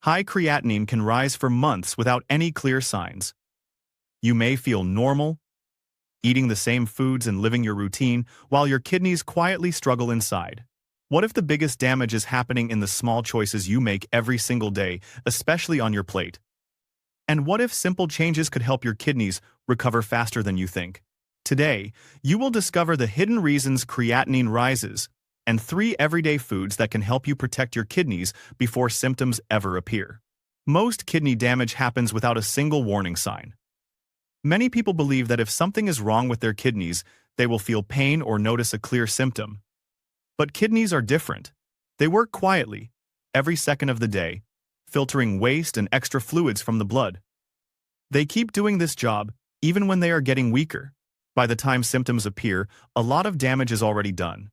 High creatinine can rise for months without any clear signs. You may feel normal, eating the same foods and living your routine, while your kidneys quietly struggle inside. What if the biggest damage is happening in the small choices you make every single day, especially on your plate? And what if simple changes could help your kidneys recover faster than you think? Today, you will discover the hidden reasons creatinine rises and 3 everyday foods that can help you protect your kidneys before symptoms ever appear. Most kidney damage happens without a single warning sign. Many people believe that if something is wrong with their kidneys, they will feel pain or notice a clear symptom. But kidneys are different. They work quietly, every second of the day, filtering waste and extra fluids from the blood. They keep doing this job even when they are getting weaker. By the time symptoms appear, a lot of damage is already done.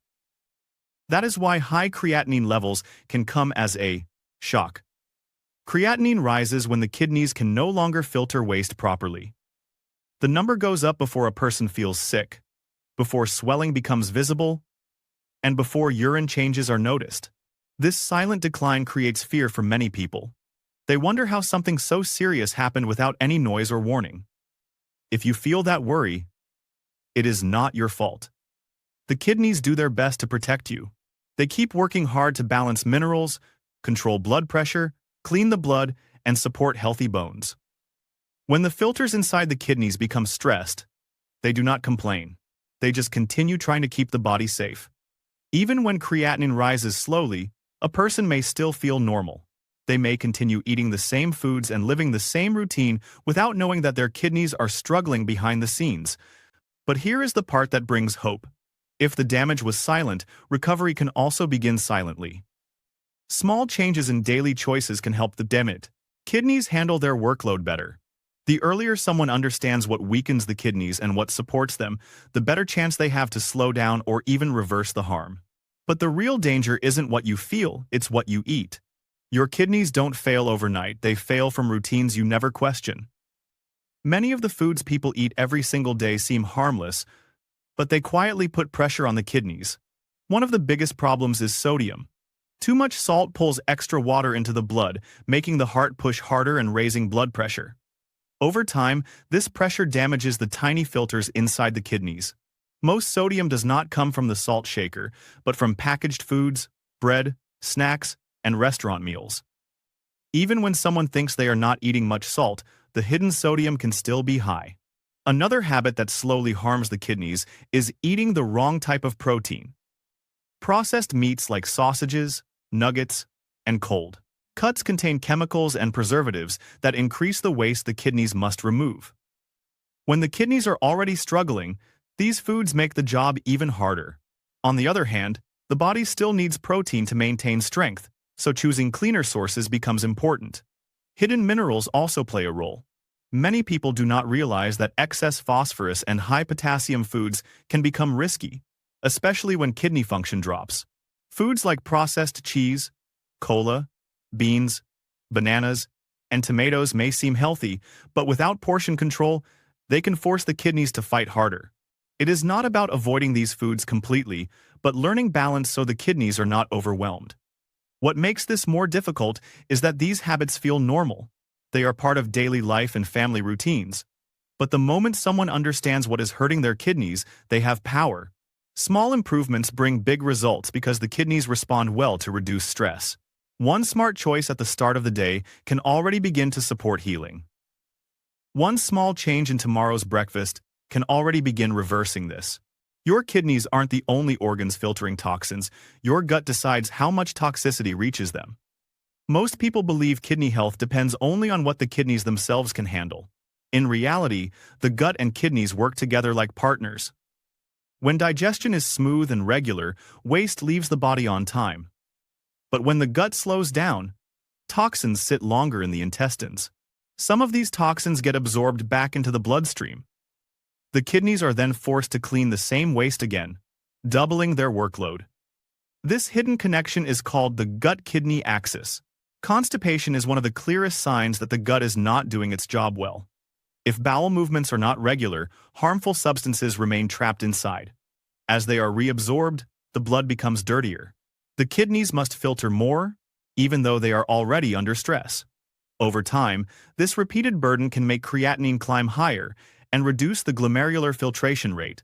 That is why high creatinine levels can come as a shock. Creatinine rises when the kidneys can no longer filter waste properly. The number goes up before a person feels sick, before swelling becomes visible, and before urine changes are noticed. This silent decline creates fear for many people. They wonder how something so serious happened without any noise or warning. If you feel that worry, it is not your fault. The kidneys do their best to protect you. They keep working hard to balance minerals, control blood pressure, clean the blood, and support healthy bones. When the filters inside the kidneys become stressed, they do not complain. They just continue trying to keep the body safe. Even when creatinine rises slowly, a person may still feel normal. They may continue eating the same foods and living the same routine without knowing that their kidneys are struggling behind the scenes. But here is the part that brings hope. If the damage was silent, recovery can also begin silently. Small changes in daily choices can help the damaged kidneys handle their workload better. The earlier someone understands what weakens the kidneys and what supports them, the better chance they have to slow down or even reverse the harm. But the real danger isn't what you feel, it's what you eat. Your kidneys don't fail overnight, they fail from routines you never question. Many of the foods people eat every single day seem harmless, but they quietly put pressure on the kidneys. One of the biggest problems is sodium. Too much salt pulls extra water into the blood, making the heart push harder and raising blood pressure. Over time, this pressure damages the tiny filters inside the kidneys. Most sodium does not come from the salt shaker, but from packaged foods, bread, snacks, and restaurant meals. Even when someone thinks they are not eating much salt, the hidden sodium can still be high. Another habit that slowly harms the kidneys is eating the wrong type of protein. Processed meats like sausages, nuggets, and cold cuts contain chemicals and preservatives that increase the waste the kidneys must remove. When the kidneys are already struggling, these foods make the job even harder. On the other hand, the body still needs protein to maintain strength, so choosing cleaner sources becomes important. Hidden minerals also play a role. Many people do not realize that excess phosphorus and high potassium foods can become risky, especially when kidney function drops. Foods like processed cheese, cola, beans, bananas, and tomatoes may seem healthy, but without portion control, they can force the kidneys to fight harder. It is not about avoiding these foods completely, but learning balance so the kidneys are not overwhelmed. What makes this more difficult is that these habits feel normal. They are part of daily life and family routines. But the moment someone understands what is hurting their kidneys, they have power. Small improvements bring big results because the kidneys respond well to reduced stress. One smart choice at the start of the day can already begin to support healing. One small change in tomorrow's breakfast can already begin reversing this. Your kidneys aren't the only organs filtering toxins. Your gut decides how much toxicity reaches them. Most people believe kidney health depends only on what the kidneys themselves can handle. In reality, the gut and kidneys work together like partners. When digestion is smooth and regular, waste leaves the body on time. But when the gut slows down, toxins sit longer in the intestines. Some of these toxins get absorbed back into the bloodstream. The kidneys are then forced to clean the same waste again, doubling their workload. This hidden connection is called the gut-kidney axis. Constipation is one of the clearest signs that the gut is not doing its job well. If bowel movements are not regular, harmful substances remain trapped inside. As they are reabsorbed, the blood becomes dirtier. The kidneys must filter more, even though they are already under stress. Over time, this repeated burden can make creatinine climb higher and reduce the glomerular filtration rate,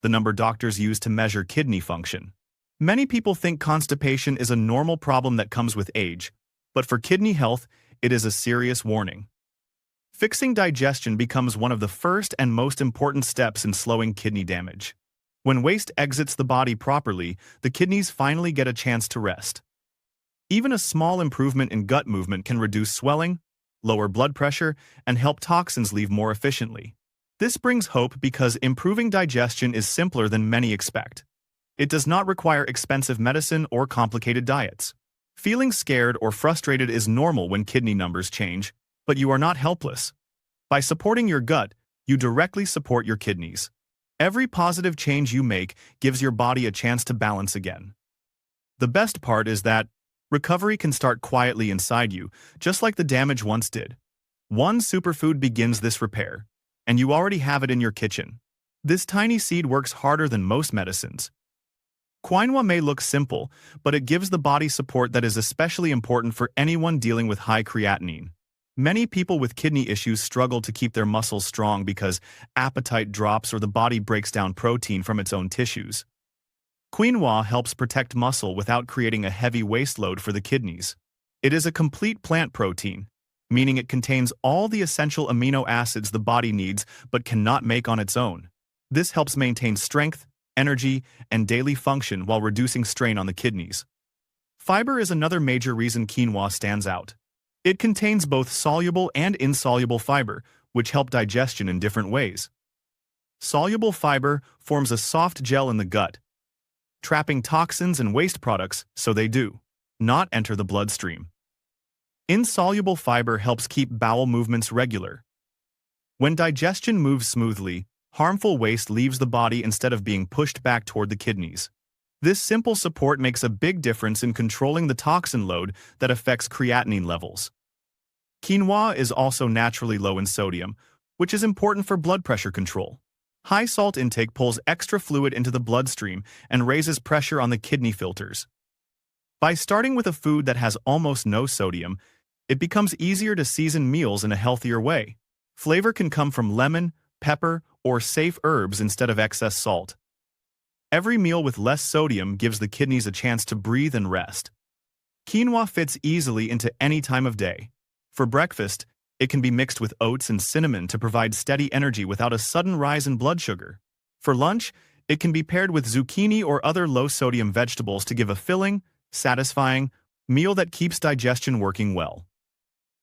the number doctors use to measure kidney function. Many people think constipation is a normal problem that comes with age, but for kidney health, it is a serious warning. Fixing digestion becomes one of the first and most important steps in slowing kidney damage. When waste exits the body properly, the kidneys finally get a chance to rest. Even a small improvement in gut movement can reduce swelling, lower blood pressure, and help toxins leave more efficiently. This brings hope because improving digestion is simpler than many expect. It does not require expensive medicine or complicated diets. Feeling scared or frustrated is normal when kidney numbers change, but you are not helpless. By supporting your gut, you directly support your kidneys. Every positive change you make gives your body a chance to balance again. The best part is that recovery can start quietly inside you, just like the damage once did. One superfood begins this repair, and you already have it in your kitchen. This tiny seed works harder than most medicines. Quinoa may look simple, but it gives the body support that is especially important for anyone dealing with high creatinine. Many people with kidney issues struggle to keep their muscles strong because appetite drops or the body breaks down protein from its own tissues. Quinoa helps protect muscle without creating a heavy waste load for the kidneys. It is a complete plant protein, meaning it contains all the essential amino acids the body needs but cannot make on its own. This helps maintain strength, energy, and daily function while reducing strain on the kidneys. Fiber is another major reason quinoa stands out. It contains both soluble and insoluble fiber, which help digestion in different ways. Soluble fiber forms a soft gel in the gut, trapping toxins and waste products so they do not enter the bloodstream. Insoluble fiber helps keep bowel movements regular. When digestion moves smoothly, harmful waste leaves the body instead of being pushed back toward the kidneys. This simple support makes a big difference in controlling the toxin load that affects creatinine levels. Quinoa is also naturally low in sodium, which is important for blood pressure control. High salt intake pulls extra fluid into the bloodstream and raises pressure on the kidney filters. By starting with a food that has almost no sodium, it becomes easier to season meals in a healthier way. Flavor can come from lemon, pepper, or safe herbs instead of excess salt. Every meal with less sodium gives the kidneys a chance to breathe and rest. Quinoa fits easily into any time of day. For breakfast, it can be mixed with oats and cinnamon to provide steady energy without a sudden rise in blood sugar. For lunch, it can be paired with zucchini or other low-sodium vegetables to give a filling, satisfying meal that keeps digestion working well.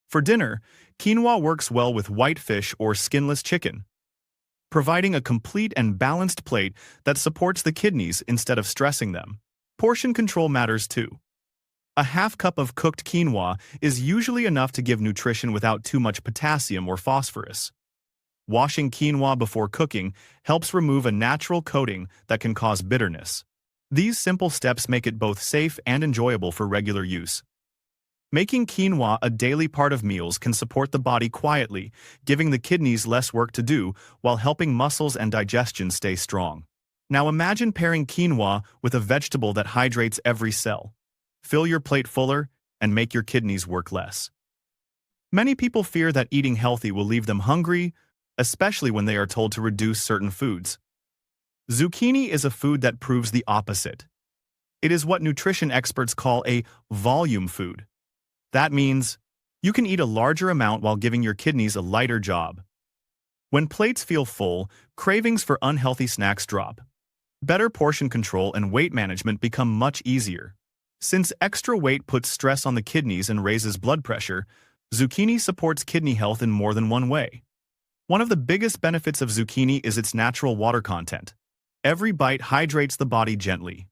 For dinner, quinoa works well with white fish or skinless chicken, providing a complete and balanced plate that supports the kidneys instead of stressing them. Portion control matters too. A half cup of cooked quinoa is usually enough to give nutrition without too much potassium or phosphorus. Washing quinoa before cooking helps remove a natural coating that can cause bitterness. These simple steps make it both safe and enjoyable for regular use. Making quinoa a daily part of meals can support the body quietly, giving the kidneys less work to do while helping muscles and digestion stay strong. Now imagine pairing quinoa with a vegetable that hydrates every cell. Fill your plate fuller and make your kidneys work less. Many people fear that eating healthy will leave them hungry, especially when they are told to reduce certain foods. Zucchini is a food that proves the opposite. It is what nutrition experts call a volume food. That means you can eat a larger amount while giving your kidneys a lighter job. When plates feel full, cravings for unhealthy snacks drop. Better portion control and weight management become much easier. Since extra weight puts stress on the kidneys and raises blood pressure, zucchini supports kidney health in more than one way. One of the biggest benefits of zucchini is its natural water content. Every bite hydrates the body gently.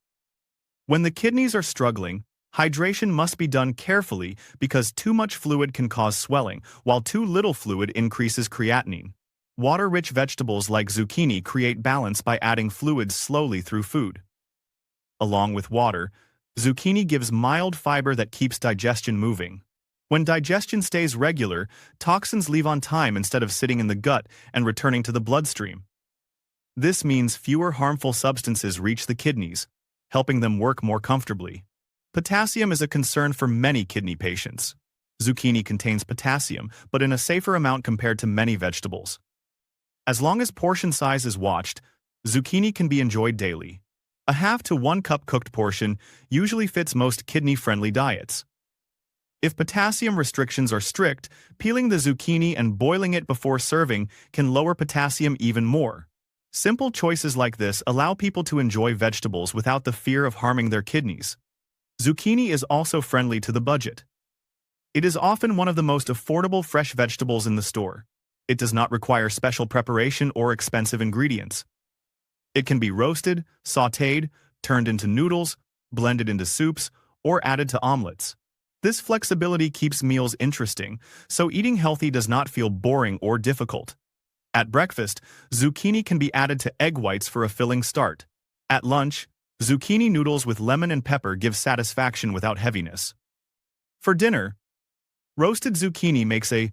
When the kidneys are struggling, hydration must be done carefully because too much fluid can cause swelling, while too little fluid increases creatinine. Water-rich vegetables like zucchini create balance by adding fluids slowly through food. Along with water, zucchini gives mild fiber that keeps digestion moving. When digestion stays regular, toxins leave on time instead of sitting in the gut and returning to the bloodstream. This means fewer harmful substances reach the kidneys, helping them work more comfortably. Potassium is a concern for many kidney patients. Zucchini contains potassium, but in a safer amount compared to many vegetables. As long as portion size is watched, zucchini can be enjoyed daily. A half to 1 cup cooked portion usually fits most kidney-friendly diets. If potassium restrictions are strict, peeling the zucchini and boiling it before serving can lower potassium even more. Simple choices like this allow people to enjoy vegetables without the fear of harming their kidneys. Zucchini is also friendly to the budget. It is often one of the most affordable fresh vegetables in the store. It does not require special preparation or expensive ingredients. It can be roasted, sautéed, turned into noodles, blended into soups, or added to omelets. This flexibility keeps meals interesting, so eating healthy does not feel boring or difficult. At breakfast, zucchini can be added to egg whites for a filling start. At lunch, zucchini noodles with lemon and pepper give satisfaction without heaviness. For dinner, roasted zucchini makes a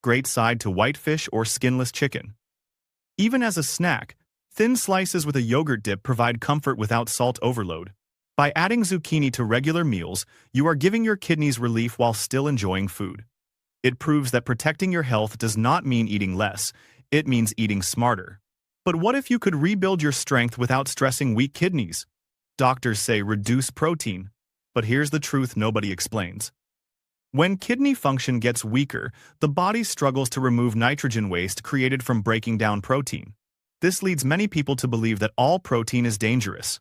great side to white fish or skinless chicken. Even as a snack, thin slices with a yogurt dip provide comfort without salt overload. By adding zucchini to regular meals, you are giving your kidneys relief while still enjoying food. It proves that protecting your health does not mean eating less, it means eating smarter. But what if you could rebuild your strength without stressing weak kidneys? Doctors say reduce protein, but here's the truth nobody explains. When kidney function gets weaker, the body struggles to remove nitrogen waste created from breaking down protein. This leads many people to believe that all protein is dangerous.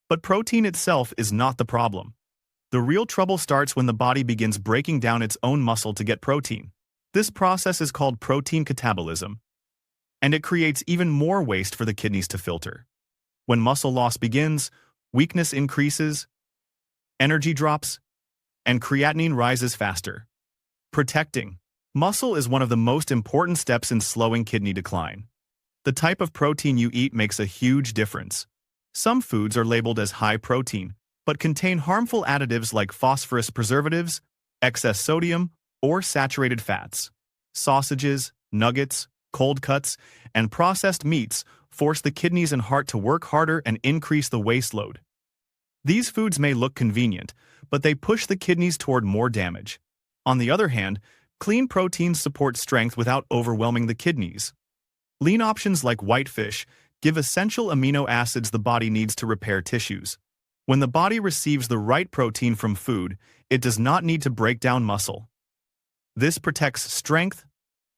But protein itself is not the problem. The real trouble starts when the body begins breaking down its own muscle to get protein. This process is called protein catabolism, and it creates even more waste for the kidneys to filter. When muscle loss begins, weakness increases, energy drops, and creatinine rises faster. Protecting muscle is one of the most important steps in slowing kidney decline. The type of protein you eat makes a huge difference. Some foods are labeled as high protein, but contain harmful additives like phosphorus preservatives, excess sodium, or saturated fats. Sausages, nuggets, cold cuts, and processed meats force the kidneys and heart to work harder and increase the waste load. These foods may look convenient, but they push the kidneys toward more damage. On the other hand, clean proteins support strength without overwhelming the kidneys. Lean options like white fish give essential amino acids the body needs to repair tissues. When the body receives the right protein from food, it does not need to break down muscle. This protects strength,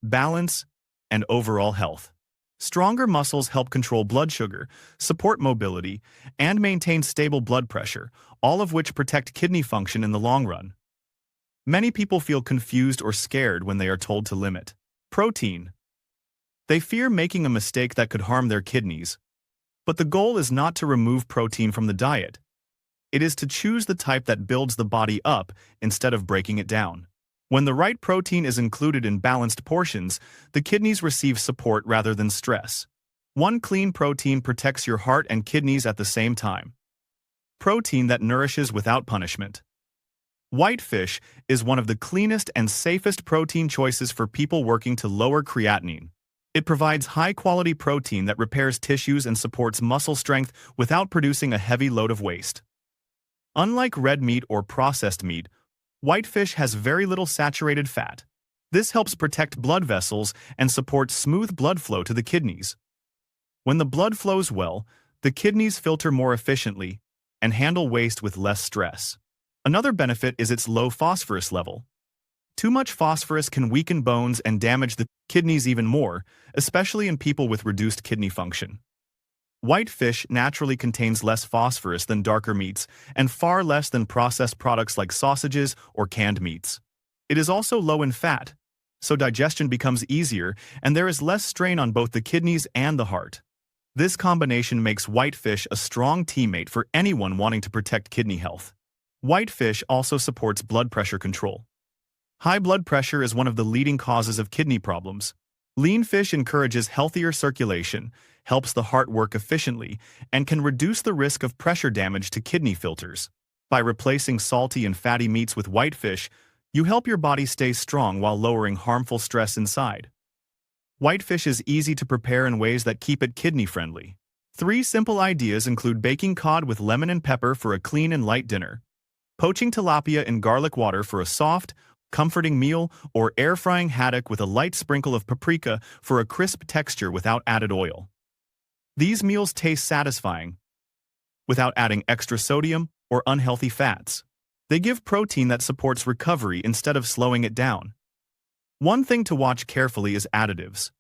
balance, and overall health. Stronger muscles help control blood sugar, support mobility, and maintain stable blood pressure, all of which protect kidney function in the long run. Many people feel confused or scared when they are told to limit protein. They fear making a mistake that could harm their kidneys. But the goal is not to remove protein from the diet. It is to choose the type that builds the body up instead of breaking it down. When the right protein is included in balanced portions, the kidneys receive support rather than stress. One clean protein protects your heart and kidneys at the same time. Protein that nourishes without punishment. White fish is one of the cleanest and safest protein choices for people working to lower creatinine. It provides high-quality protein that repairs tissues and supports muscle strength without producing a heavy load of waste. Unlike red meat or processed meat, white fish has very little saturated fat. This helps protect blood vessels and supports smooth blood flow to the kidneys. When the blood flows well, the kidneys filter more efficiently and handle waste with less stress. Another benefit is its low phosphorus level. Too much phosphorus can weaken bones and damage the kidneys even more, especially in people with reduced kidney function. White fish naturally contains less phosphorus than darker meats and far less than processed products like sausages or canned meats. It is also low in fat, so digestion becomes easier and there is less strain on both the kidneys and the heart. This combination makes white fish a strong teammate for anyone wanting to protect kidney health. White fish also supports blood pressure control. High blood pressure is one of the leading causes of kidney problems. Lean fish encourages healthier circulation, helps the heart work efficiently, and can reduce the risk of pressure damage to kidney filters. By replacing salty and fatty meats with white fish, you help your body stay strong while lowering harmful stress inside. White fish is easy to prepare in ways that keep it kidney-friendly. 3 simple ideas include baking cod with lemon and pepper for a clean and light dinner, Poaching tilapia in garlic water for a soft, comforting meal, or air-frying haddock with a light sprinkle of paprika for a crisp texture without added oil. These meals taste satisfying without adding extra sodium or unhealthy fats. They give protein that supports recovery instead of slowing it down. One thing to watch carefully is additives.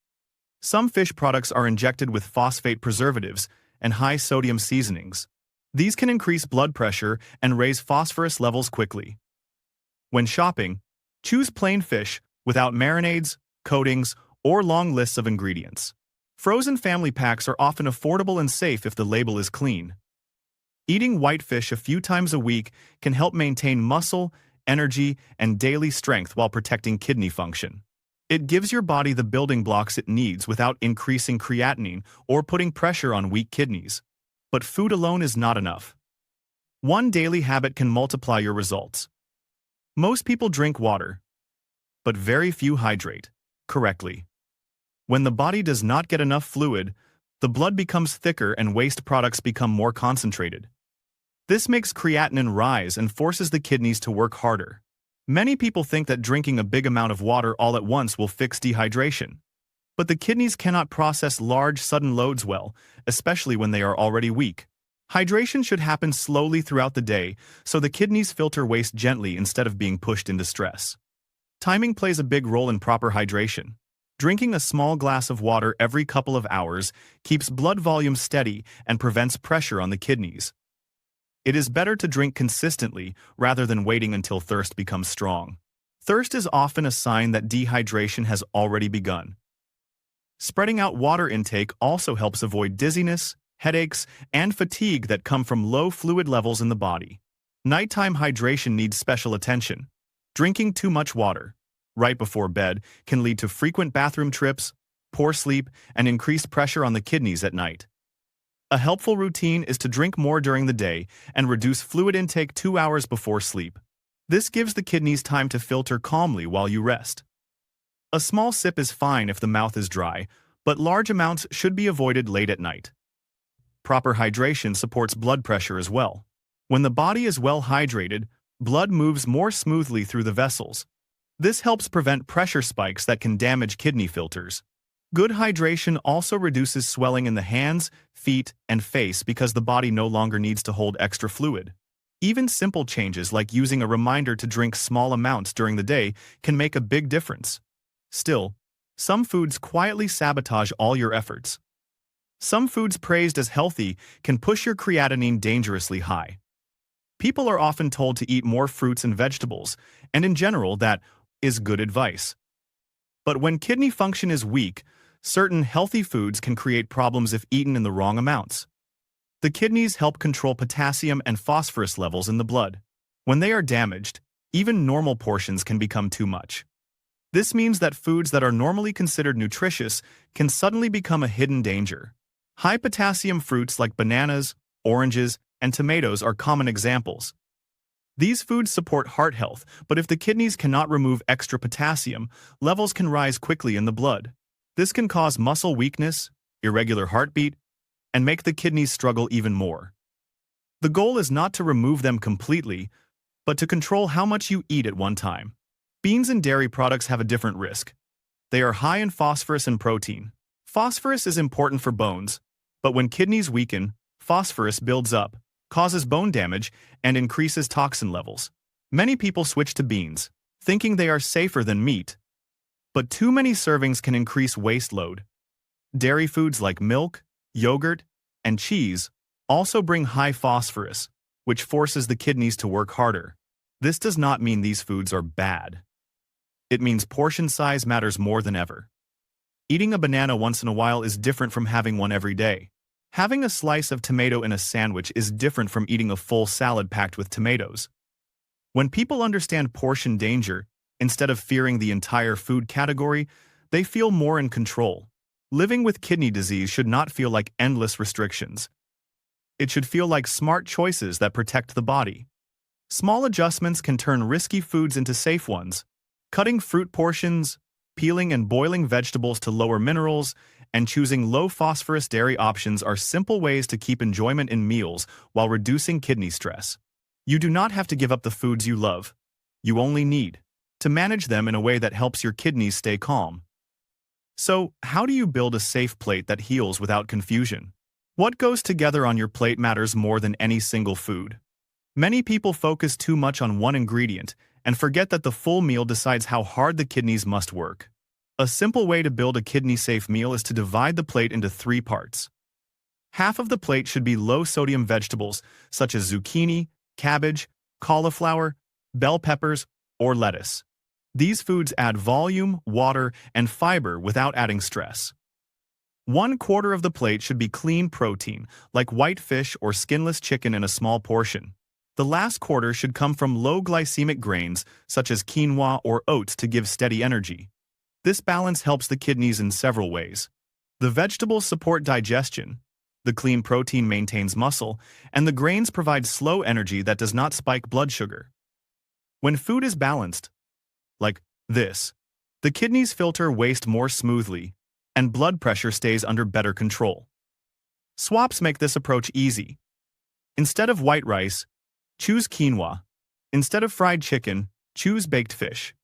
Some fish products are injected with phosphate preservatives and high-sodium seasonings. These can increase blood pressure and raise phosphorus levels quickly. When shopping, choose plain fish without marinades, coatings, or long lists of ingredients. Frozen family packs are often affordable and safe if the label is clean. Eating white fish a few times a week can help maintain muscle, energy, and daily strength while protecting kidney function. It gives your body the building blocks it needs without increasing creatinine or putting pressure on weak kidneys. But food alone is not enough. One daily habit can multiply your results. Most people drink water, but very few hydrate correctly. When the body does not get enough fluid, the blood becomes thicker and waste products become more concentrated. This makes creatinine rise and forces the kidneys to work harder. Many people think that drinking a big amount of water all at once will fix dehydration. But the kidneys cannot process large, sudden loads well, especially when they are already weak. Hydration should happen slowly throughout the day, so the kidneys filter waste gently instead of being pushed into stress. Timing plays a big role in proper hydration. Drinking a small glass of water every couple of hours keeps blood volume steady and prevents pressure on the kidneys. It is better to drink consistently rather than waiting until thirst becomes strong. Thirst is often a sign that dehydration has already begun. Spreading out water intake also helps avoid dizziness, headaches, and fatigue that come from low fluid levels in the body. Nighttime hydration needs special attention. Drinking too much water right before bed can lead to frequent bathroom trips, poor sleep, and increased pressure on the kidneys at night. A helpful routine is to drink more during the day and reduce fluid intake 2 hours before sleep. This gives the kidneys time to filter calmly while you rest. A small sip is fine if the mouth is dry, but large amounts should be avoided late at night. Proper hydration supports blood pressure as well. When the body is well hydrated, blood moves more smoothly through the vessels. This helps prevent pressure spikes that can damage kidney filters. Good hydration also reduces swelling in the hands, feet, and face because the body no longer needs to hold extra fluid. Even simple changes like using a reminder to drink small amounts during the day can make a big difference. Still, some foods quietly sabotage all your efforts. Some foods praised as healthy can push your creatinine dangerously high. People are often told to eat more fruits and vegetables, and in general that is good advice. But when kidney function is weak, certain healthy foods can create problems if eaten in the wrong amounts. The kidneys help control potassium and phosphorus levels in the blood. When they are damaged, even normal portions can become too much. This means that foods that are normally considered nutritious can suddenly become a hidden danger. High potassium fruits like bananas, oranges, and tomatoes are common examples. These foods support heart health, but if the kidneys cannot remove extra potassium, levels can rise quickly in the blood. This can cause muscle weakness, irregular heartbeat, and make the kidneys struggle even more. The goal is not to remove them completely, but to control how much you eat at one time. Beans and dairy products have a different risk. They are high in phosphorus and protein. Phosphorus is important for bones, but when kidneys weaken, phosphorus builds up, causes bone damage, and increases toxin levels. Many people switch to beans, thinking they are safer than meat. But too many servings can increase waste load. Dairy foods like milk, yogurt, and cheese also bring high phosphorus, which forces the kidneys to work harder. This does not mean these foods are bad. It means portion size matters more than ever. Eating a banana once in a while is different from having one every day. Having a slice of tomato in a sandwich is different from eating a full salad packed with tomatoes. When people understand portion danger, instead of fearing the entire food category, they feel more in control. Living with kidney disease should not feel like endless restrictions. It should feel like smart choices that protect the body. Small adjustments can turn risky foods into safe ones. Cutting fruit portions, peeling and boiling vegetables to lower minerals, and choosing low-phosphorus dairy options are simple ways to keep enjoyment in meals while reducing kidney stress. You do not have to give up the foods you love. You only need to manage them in a way that helps your kidneys stay calm. So, how do you build a safe plate that heals without confusion? What goes together on your plate matters more than any single food. Many people focus too much on one ingredient and forget that the full meal decides how hard the kidneys must work. A simple way to build a kidney-safe meal is to divide the plate into 3 parts. Half of the plate should be low-sodium vegetables such as zucchini, cabbage, cauliflower, bell peppers, or lettuce. These foods add volume, water, and fiber without adding stress. 1/4 of the plate should be clean protein, like white fish or skinless chicken in a small portion. The last quarter should come from low glycemic grains such as quinoa or oats to give steady energy. This balance helps the kidneys in several ways. The vegetables support digestion, the clean protein maintains muscle, and the grains provide slow energy that does not spike blood sugar. When food is balanced, like this, the kidneys filter waste more smoothly, and blood pressure stays under better control. Swaps make this approach easy. Instead of white rice, choose quinoa. Instead of fried chicken, choose baked fish.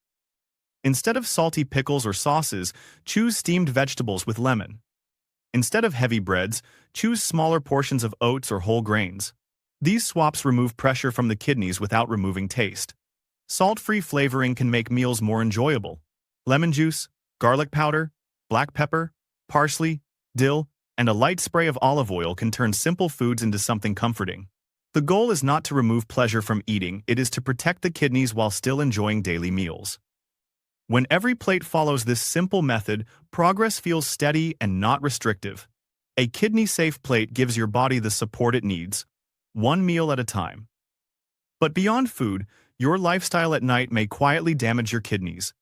Instead of salty pickles or sauces, choose steamed vegetables with lemon. Instead of heavy breads, choose smaller portions of oats or whole grains. These swaps remove pressure from the kidneys without removing taste. Salt-free flavoring can make meals more enjoyable. Lemon juice, garlic powder, black pepper, parsley, dill, and a light spray of olive oil can turn simple foods into something comforting. The goal is not to remove pleasure from eating, it is to protect the kidneys while still enjoying daily meals. When every plate follows this simple method, progress feels steady and not restrictive. A kidney-safe plate gives your body the support it needs, one meal at a time. But beyond food, your lifestyle at night may quietly damage your kidneys.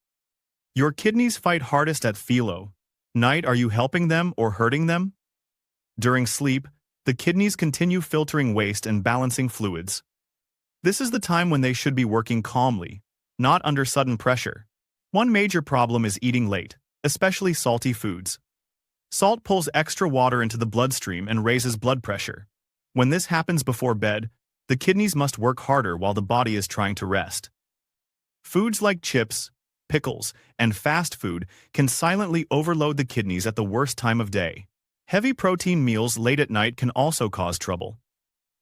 Your kidneys fight hardest at philo. Night, are you helping them or hurting them? During sleep, the kidneys continue filtering waste and balancing fluids. This is the time when they should be working calmly, not under sudden pressure. One major problem is eating late, especially salty foods. Salt pulls extra water into the bloodstream and raises blood pressure. When this happens before bed, the kidneys must work harder while the body is trying to rest. Foods like chips, pickles, and fast food can silently overload the kidneys at the worst time of day. Heavy protein meals late at night can also cause trouble.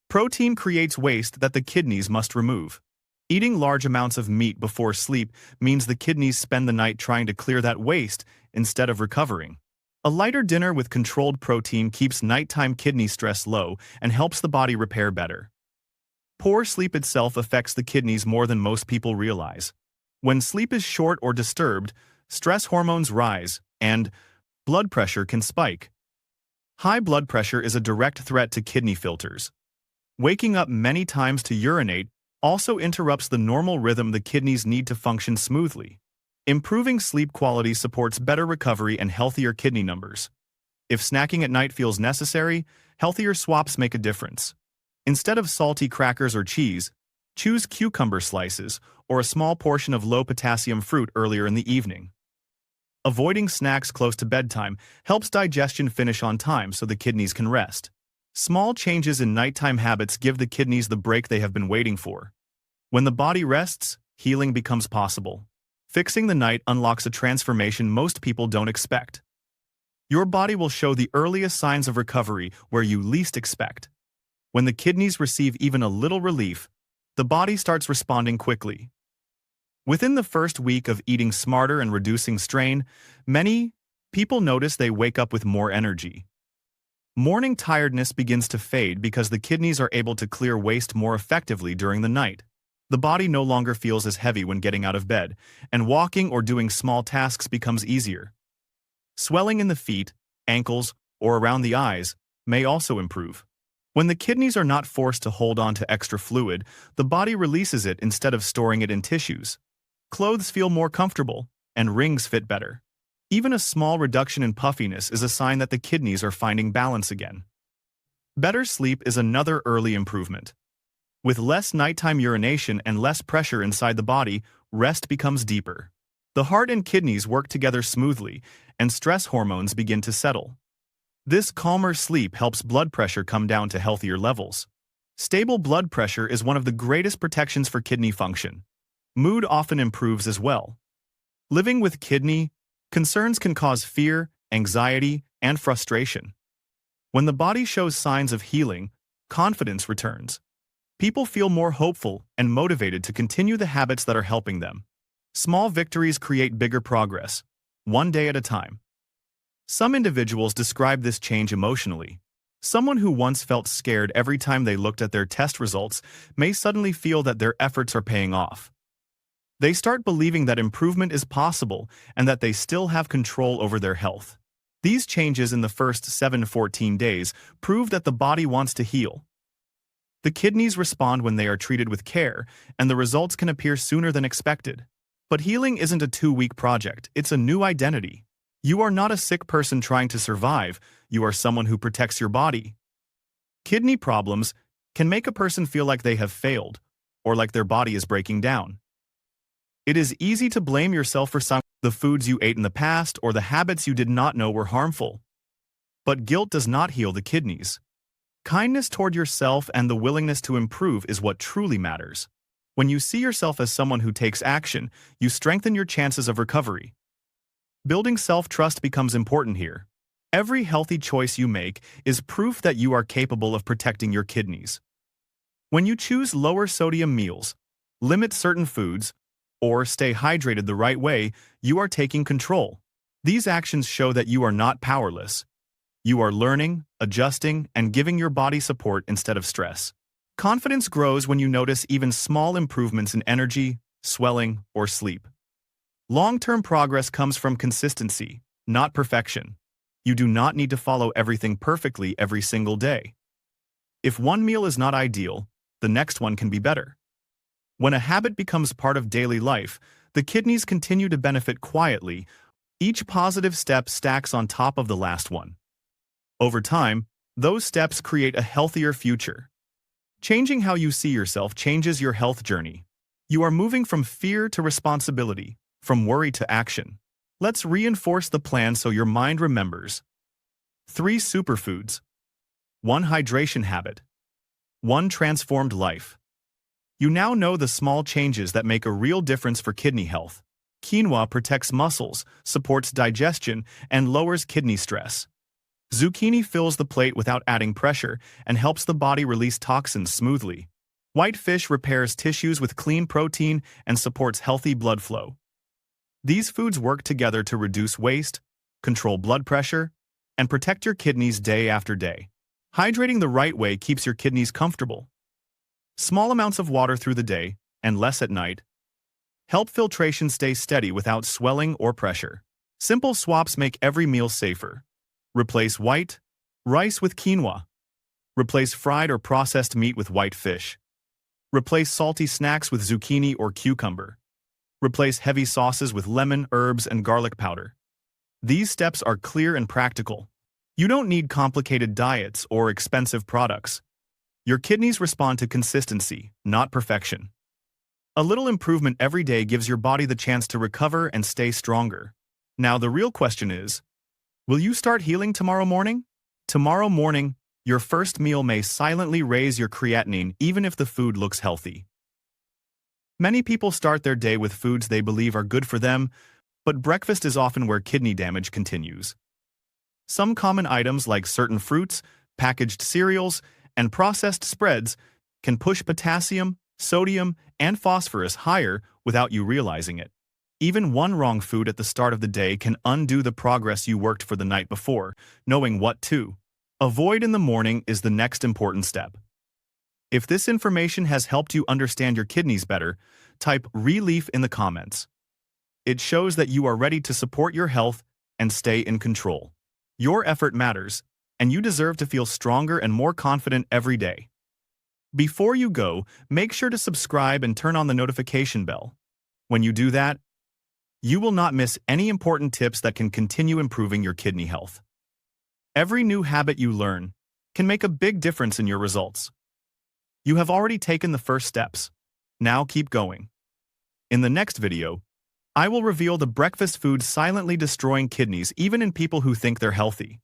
Protein creates waste that the kidneys must remove. Eating large amounts of meat before sleep means the kidneys spend the night trying to clear that waste instead of recovering. A lighter dinner with controlled protein keeps nighttime kidney stress low and helps the body repair better. Poor sleep itself affects the kidneys more than most people realize. When sleep is short or disturbed, stress hormones rise, and blood pressure can spike. High blood pressure is a direct threat to kidney filters. Waking up many times to urinate also interrupts the normal rhythm the kidneys need to function smoothly. Improving sleep quality supports better recovery and healthier kidney numbers. If snacking at night feels necessary, healthier swaps make a difference. Instead of salty crackers or cheese, choose cucumber slices or a small portion of low-potassium fruit earlier in the evening. Avoiding snacks close to bedtime helps digestion finish on time so the kidneys can rest. Small changes in nighttime habits give the kidneys the break they have been waiting for. When the body rests, healing becomes possible. Fixing the night unlocks a transformation most people don't expect. Your body will show the earliest signs of recovery where you least expect. When the kidneys receive even a little relief, the body starts responding quickly. Within the first week of eating smarter and reducing strain, many people notice they wake up with more energy. Morning tiredness begins to fade because the kidneys are able to clear waste more effectively during the night. The body no longer feels as heavy when getting out of bed, and walking or doing small tasks becomes easier. Swelling in the feet, ankles, or around the eyes may also improve. When the kidneys are not forced to hold on to extra fluid, the body releases it instead of storing it in tissues. Clothes feel more comfortable, and rings fit better. Even a small reduction in puffiness is a sign that the kidneys are finding balance again. Better sleep is another early improvement. With less nighttime urination and less pressure inside the body, rest becomes deeper. The heart and kidneys work together smoothly, and stress hormones begin to settle. This calmer sleep helps blood pressure come down to healthier levels. Stable blood pressure is one of the greatest protections for kidney function. Mood often improves as well. Living with kidney concerns can cause fear, anxiety, and frustration. When the body shows signs of healing, confidence returns. People feel more hopeful and motivated to continue the habits that are helping them. Small victories create bigger progress, one day at a time. Some individuals describe this change emotionally. Someone who once felt scared every time they looked at their test results may suddenly feel that their efforts are paying off. They start believing that improvement is possible and that they still have control over their health. These changes in the first 7 to 14 days prove that the body wants to heal. The kidneys respond when they are treated with care, and the results can appear sooner than expected. But healing isn't a 2-week project, it's a new identity. You are not a sick person trying to survive, you are someone who protects your body. Kidney problems can make a person feel like they have failed, or like their body is breaking down. It is easy to blame yourself for the foods you ate in the past or the habits you did not know were harmful. But guilt does not heal the kidneys. Kindness toward yourself and the willingness to improve is what truly matters. When you see yourself as someone who takes action, you strengthen your chances of recovery. Building self-trust becomes important here. Every healthy choice you make is proof that you are capable of protecting your kidneys. When you choose lower sodium meals, limit certain foods, or stay hydrated the right way, you are taking control. These actions show that you are not powerless. You are learning, adjusting, and giving your body support instead of stress. Confidence grows when you notice even small improvements in energy, swelling, or sleep. Long-term progress comes from consistency, not perfection. You do not need to follow everything perfectly every single day. If one meal is not ideal, the next one can be better. When a habit becomes part of daily life, the kidneys continue to benefit quietly. Each positive step stacks on top of the last one. Over time, those steps create a healthier future. Changing how you see yourself changes your health journey. You are moving from fear to responsibility, from worry to action. Let's reinforce the plan so your mind remembers. 3 superfoods. 1 hydration habit. 1 transformed life. You now know the small changes that make a real difference for kidney health. Quinoa protects muscles, supports digestion, and lowers kidney stress. Zucchini fills the plate without adding pressure and helps the body release toxins smoothly. White fish repairs tissues with clean protein and supports healthy blood flow. These foods work together to reduce waste, control blood pressure, and protect your kidneys day after day. Hydrating the right way keeps your kidneys comfortable. Small amounts of water through the day, and less at night, help filtration stay steady without swelling or pressure. Simple swaps make every meal safer. Replace white rice with quinoa. Replace fried or processed meat with white fish. Replace salty snacks with zucchini or cucumber. Replace heavy sauces with lemon, herbs, and garlic powder. These steps are clear and practical. You don't need complicated diets or expensive products. Your kidneys respond to consistency, not perfection. A little improvement every day gives your body the chance to recover and stay stronger. Now the real question is, will you start healing tomorrow morning? Tomorrow morning, your first meal may silently raise your creatinine even if the food looks healthy. Many people start their day with foods they believe are good for them, but breakfast is often where kidney damage continues. Some common items like certain fruits, packaged cereals, and processed spreads can push potassium, sodium, and phosphorus higher without you realizing it. Even one wrong food at the start of the day can undo the progress you worked for the night before. Knowing what to avoid in the morning is the next important step. If this information has helped you understand your kidneys better, type "relief" in the comments. It shows that you are ready to support your health and stay in control. Your effort matters, and you deserve to feel stronger and more confident every day. Before you go, make sure to subscribe and turn on the notification bell. When you do that, you will not miss any important tips that can continue improving your kidney health. Every new habit you learn can make a big difference in your results. You have already taken the first steps. Now keep going. In the next video, I will reveal the breakfast foods silently destroying kidneys even in people who think they're healthy.